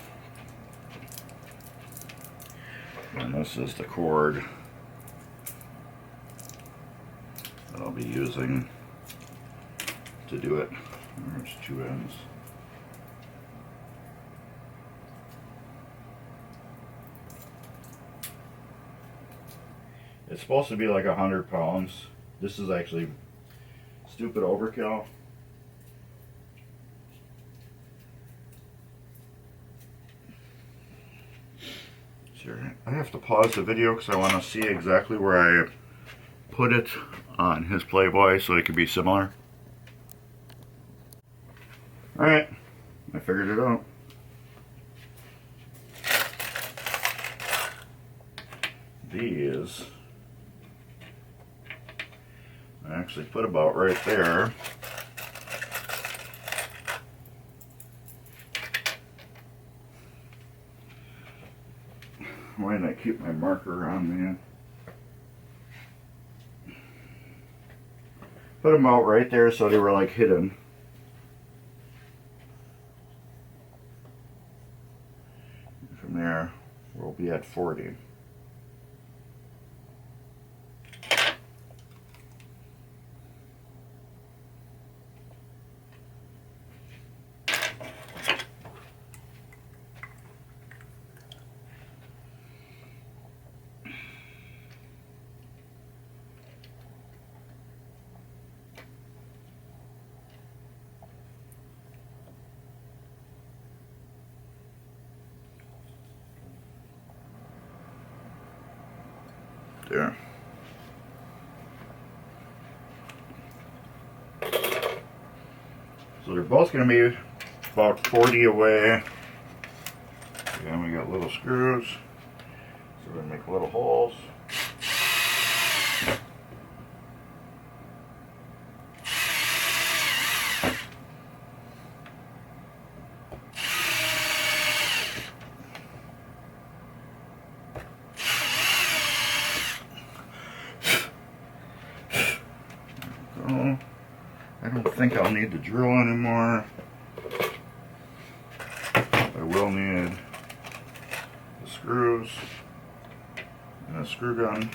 And this is the cord that I'll be using to do it. There's 2 ends. It's supposed to be like 100 pounds. This is actually stupid overkill. Sure. I have to pause the video because I want to see exactly where I put it on his Playboy so it could be similar. Alright, I figured it out. These I actually put about right there. Why didn't I keep my marker on me? Put them out right there so they were like hidden. From there, we'll be at 40. There. So they're both going to be about 40 away. And we got little screws. So we're going to make little holes. I don't think I'll need the drill anymore. I will need the screws and a screw gun.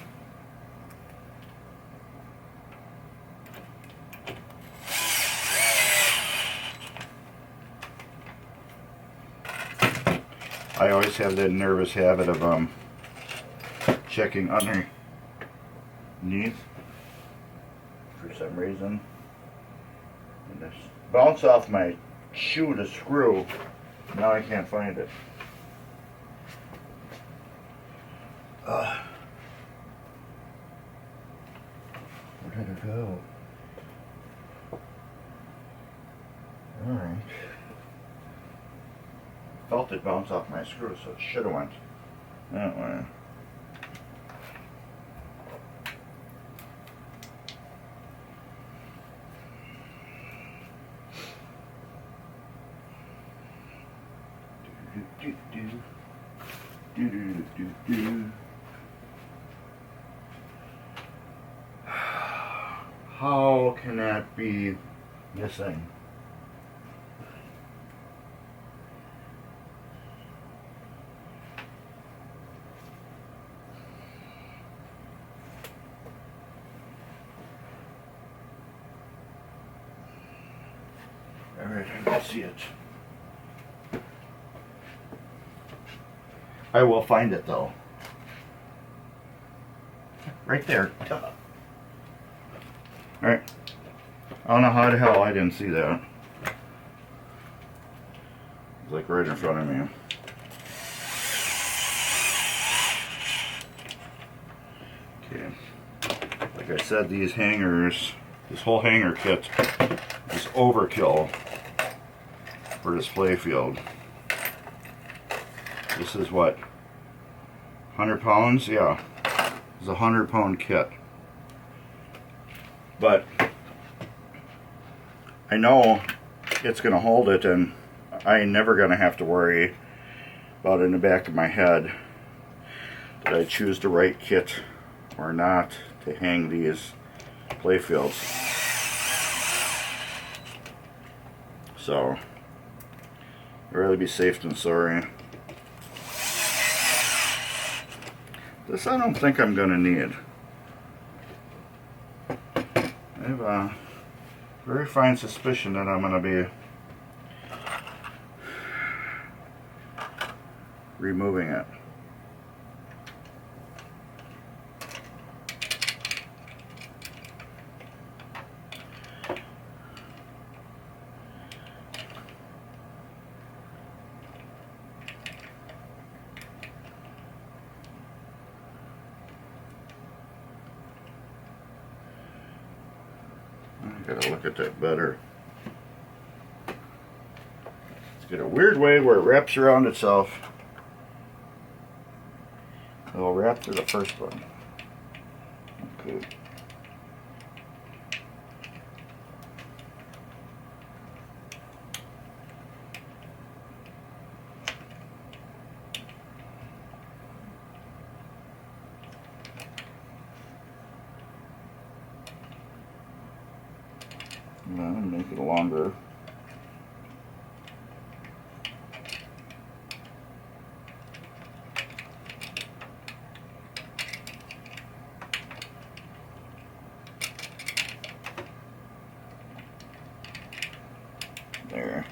I always have that nervous habit of checking underneath for some reason. And this bounce off my shoe to screw. Now I can't find it. Where did it go? Alright. Felt it bounce off my screw, so it should have went that way. How can that be missing? Alright, I can see it. I will find it though. Right there. Alright. I don't know how the hell I didn't see that. It's like right in front of me. Okay. Like I said, these hangers, this whole hanger kit is overkill for this Playfield. This is what? 100 pounds? Yeah. It's a 100-pound kit. But I know it's going to hold it, and I ain't never going to have to worry about it in the back of my head that I choose the right kit or not to hang these Playfields. So I'd rather be safe than sorry. This I don't think I'm going to need. I have a very fine suspicion that I'm going to be removing it. I gotta look at that better. It's got a weird way where it wraps around itself. It'll wrap through the first one. Okay. Make it longer. There.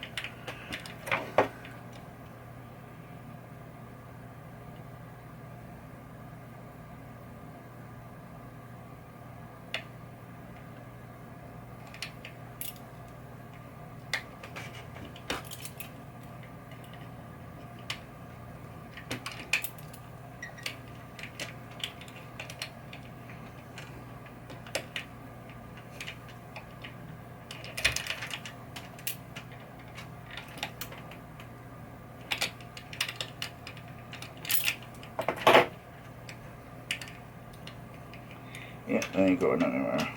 Yeah, that ain't going anywhere.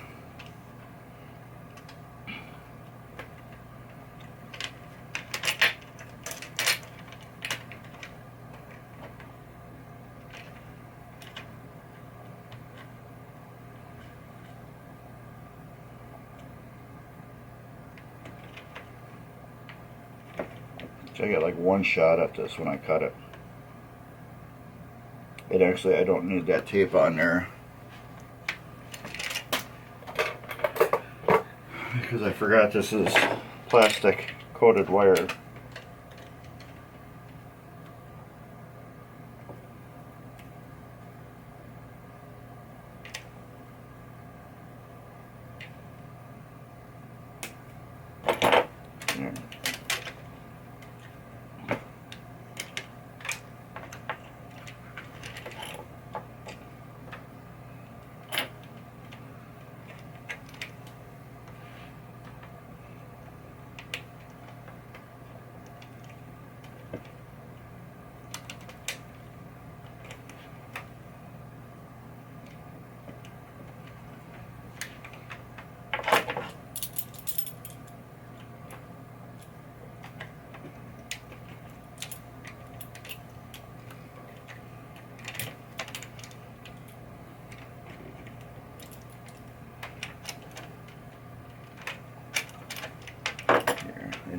So I get like one shot at this when I cut it. And actually I don't need that tape on there, because I forgot this is plastic coated wire. Yeah.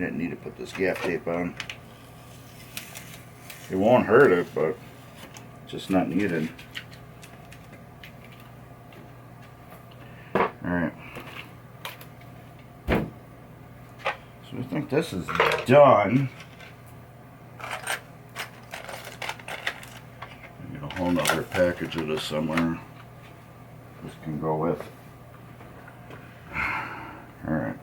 didn't need to put this gaff tape on. It won't hurt it, but just not needed. Alright. So I think this is done. I get a whole nother package of this somewhere. This can go with. Alright.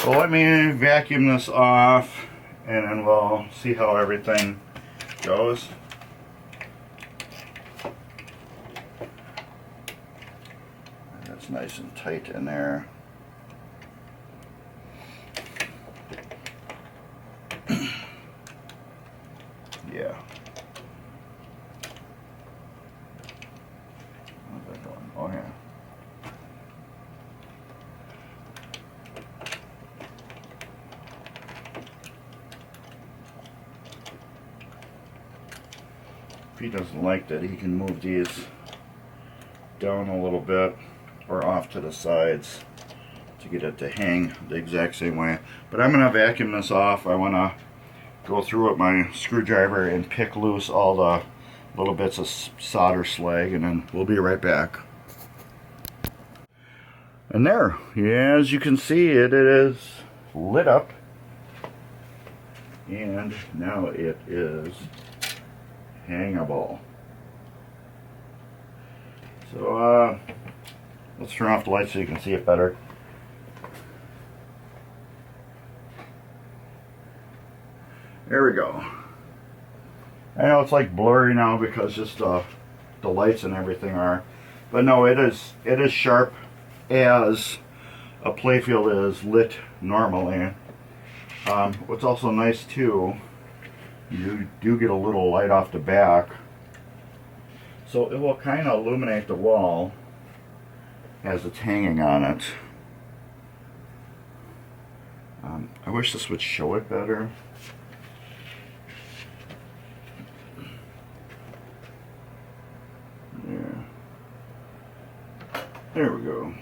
Well, let me vacuum this off and then we'll see how everything goes. That's nice and tight in there. Yeah. How's that going? Oh yeah. If he doesn't like that, he can move these down a little bit or off to the sides to get it to hang the exact same way. But I'm going to vacuum this off. I want to go through with my screwdriver and pick loose all the little bits of solder slag, and then we'll be right back. And there, as you can see, it is lit up, and now it is hangable. So let's turn off the light so you can see it better. There we go. I know it's like blurry now because just the lights and everything are, but no, it is sharp as a Playfield is lit normally. What's also nice too, you do get a little light off the back, so it will kind of illuminate the wall as it's hanging on it. I wish this would show it better. Yeah. There we go.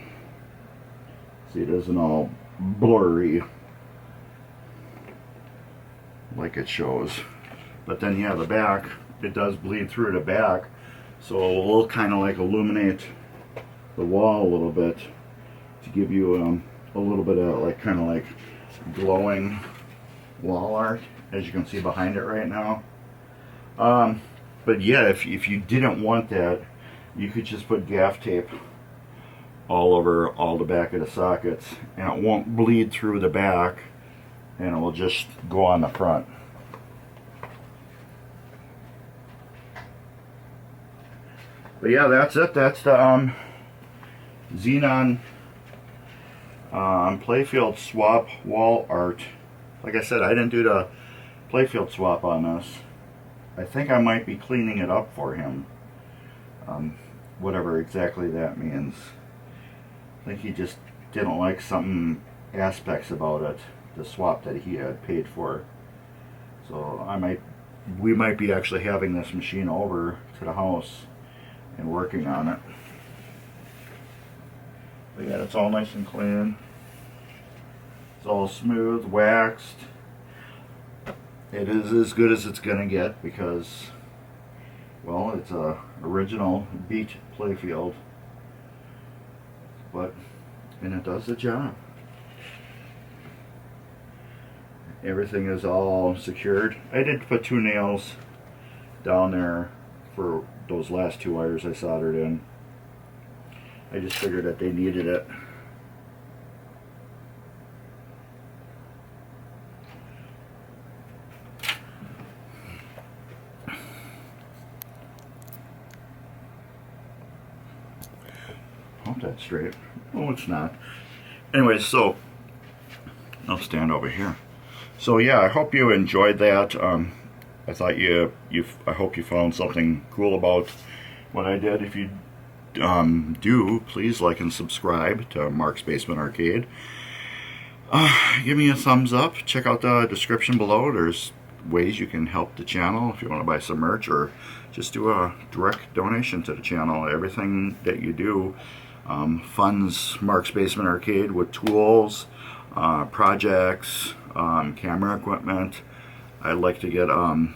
See, it isn't all blurry like it shows. But then, yeah, the back, it does bleed through the back, so it will kind of like illuminate the wall a little bit to give you a little bit of like kind of like glowing wall art, as you can see behind it right now. But yeah, if you didn't want that, you could just put gaff tape all over all the back of the sockets, and it won't bleed through the back, and it will just go on the front. But yeah, that's it. That's the Zenon Playfield swap wall art. Like I said, I didn't do the Playfield swap on this. I think I might be cleaning it up for him. Whatever exactly that means. I think he just didn't like some aspects about it, the swap that he had paid for. So we might be actually having this machine over to the house and working on it. But yeah, it's all nice and clean. It's all smooth, waxed. It is as good as it's gonna get because, well, it's a original beat Playfield, and it does the job. Everything is all secured. I did put 2 nails down there for those last 2 wires I soldered in. I just figured that they needed it. Hope that's straight. Oh, it's not. Anyways, so I'll stand over here. So yeah, I hope you enjoyed that. I thought I hope you found something cool about what I did. If you do, please like and subscribe to Mark's Basement Arcade. Give me a thumbs up. Check out the description below. There's ways you can help the channel if you want to buy some merch or just do a direct donation to the channel. Everything that you do funds Mark's Basement Arcade with tools, projects, camera equipment. I'd like to get, I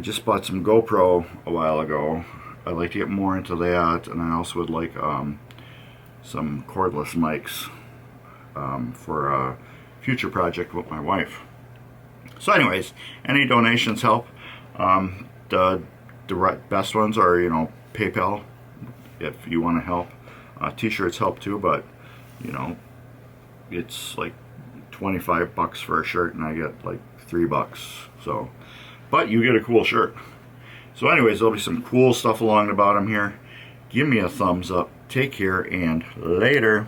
just bought some GoPro a while ago. I'd like to get more into that, and I also would like some cordless mics for a future project with my wife. So anyways, any donations help. The best ones are, you know, PayPal if you want to help. T-shirts help too, but you know, it's like $25 for a shirt and I get like $3. So, but you get a cool shirt. So anyways, there'll be some cool stuff along the bottom here. Give me a thumbs up. Take care and later.